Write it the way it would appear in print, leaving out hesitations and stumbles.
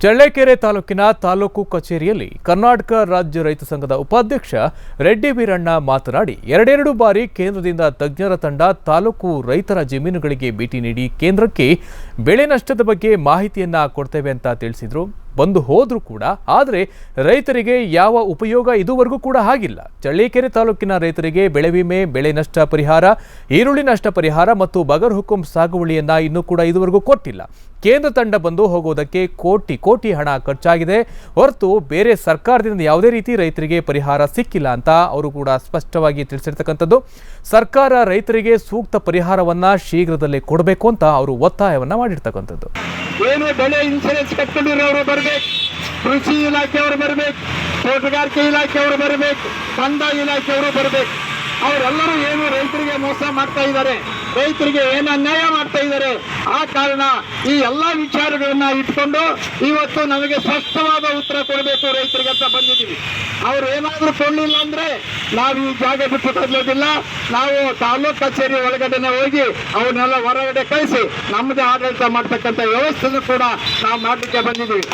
ಚಳ್ಳಕೆರೆ ತಾಲೂಕಿನ ತಾಲೂಕು ಕಚೇರಿಯಲ್ಲಿ ಕರ್ನಾಟಕ ರಾಜ್ಯ ರೈತ ಸಂಘದ ಉಪಾಧ್ಯಕ್ಷ ರೆಡ್ಡಿ ವೀರಣ್ಣ ಮಾತನಾಡಿ ಎರಡೆರಡು ಬಾರಿ ಕೇಂದ್ರದಿಂದ ತಜ್ಞರ ತಂಡ ತಾಲೂಕು ರೈತರ ಜಮೀನುಗಳಿಗೆ ಭೇಟಿ ನೀಡಿ ಕೇಂದ್ರಕ್ಕೆ ಬೆಳೆ ನಷ್ಟದ ಬಗ್ಗೆ ಮಾಹಿತಿಯನ್ನ ಕೊಡ್ತೇವೆ ಅಂತ ತಿಳಿಸಿದ್ರು. ಬಂದು ಹೋದ್ರು ಕೂಡ, ಆದರೆ ರೈತರಿಗೆ ಯಾವ ಉಪಯೋಗ ಇದುವರೆಗೂ ಕೂಡ ಆಗಿಲ್ಲ. ಚಳ್ಳಕೆರೆ ತಾಲೂಕಿನ ರೈತರಿಗೆ ಬೆಳೆ ವಿಮೆ, ಬೆಳೆ ನಷ್ಟ ಪರಿಹಾರ, ಈರುಳ್ಳಿ ನಷ್ಟ ಪರಿಹಾರ ಮತ್ತು ಬಗರ್ ಹುಕುಂ ಸಾಗುವಳಿಯನ್ನ ಇನ್ನೂ ಕೂಡ ಇದುವರೆಗೂ ಕೊಟ್ಟಿಲ್ಲ. ಕೇಂದ್ರ ತಂಡ ಬಂದು ಹೋಗೋದಕ್ಕೆ ಕೋಟಿ ಕೋಟಿ ಹಣ ಖರ್ಚಾಗಿದೆ ಹೊರತು ಬೇರೆ ಸರ್ಕಾರದಿಂದ ಯಾವುದೇ ರೀತಿ ರೈತರಿಗೆ ಪರಿಹಾರ ಸಿಕ್ಕಿಲ್ಲ ಅಂತ ಅವರು ಕೂಡ ಸ್ಪಷ್ಟವಾಗಿ ತಿಳಿಸಿರ್ತಕ್ಕಂಥದ್ದು. ಸರ್ಕಾರ ರೈತರಿಗೆ ಸೂಕ್ತ ಪರಿಹಾರವನ್ನ ಶೀಘ್ರದಲ್ಲೇ ಕೊಡಬೇಕು ಅಂತ ಅವರು ಒತ್ತಾಯವನ್ನ ಮಾಡಿರ್ತಕ್ಕಂಥದ್ದು. ಏನು ಬೆಳೆ ಇನ್ಶೂರೆನ್ಸ್ ಕಟ್ಟಿರೋರು ಬರಬೇಕು, ಕೃಷಿ ಇಲಾಖೆಯವರು ಬರಬೇಕು, ತೋಟಗಾರಿಕೆ ಇಲಾಖೆಯವರು ಬರಬೇಕು, ಕಂದಾಯ ಇಲಾಖೆಯವರು ಬರಬೇಕು. ಅವರೆಲ್ಲರೂ ಏನು ರೈತರಿಗೆ ಮೋಸ ಮಾಡ್ತಾ ಇದ್ದಾರೆ, ರೈತರಿಗೆ ಏನು ಅನ್ಯಾಯ ಮಾಡ್ತಾ ಇದ್ದಾರೆ. ಆ ಕಾರಣ ಈ ಎಲ್ಲಾ ವಿಚಾರಗಳನ್ನ ಇಟ್ಕೊಂಡು ಇವತ್ತು ನಮಗೆ ಸ್ಪಷ್ಟವಾದ ಉತ್ತರ ಕೊಡಬೇಕು ರೈತರಿಗೆ ಅಂತ ಬಂದಿದ್ದೀವಿ. ಅವ್ರು ಏನಾದ್ರೂ ಕೊಡಲಿಲ್ಲ ಅಂದ್ರೆ ನಾವು ಈ ಜಾಗ ಬಿಟ್ಟು ಕದಲೋದಿಲ್ಲ. ನಾವು ತಾಲೂಕು ಕಚೇರಿ ಒಳಗಡೆನೆ ಹೋಗಿ ಅವನ್ನೆಲ್ಲ ಹೊರಗಡೆ ಕಳಿಸಿ ನಮ್ಮದೇ ಆಡಳಿತ ಮಾಡ್ತಕ್ಕಂಥ ವ್ಯವಸ್ಥೆನೂ ಕೂಡ ನಾವು ಮಾಡಲಿಕ್ಕೆ ಬಂದಿದ್ದೀವಿ.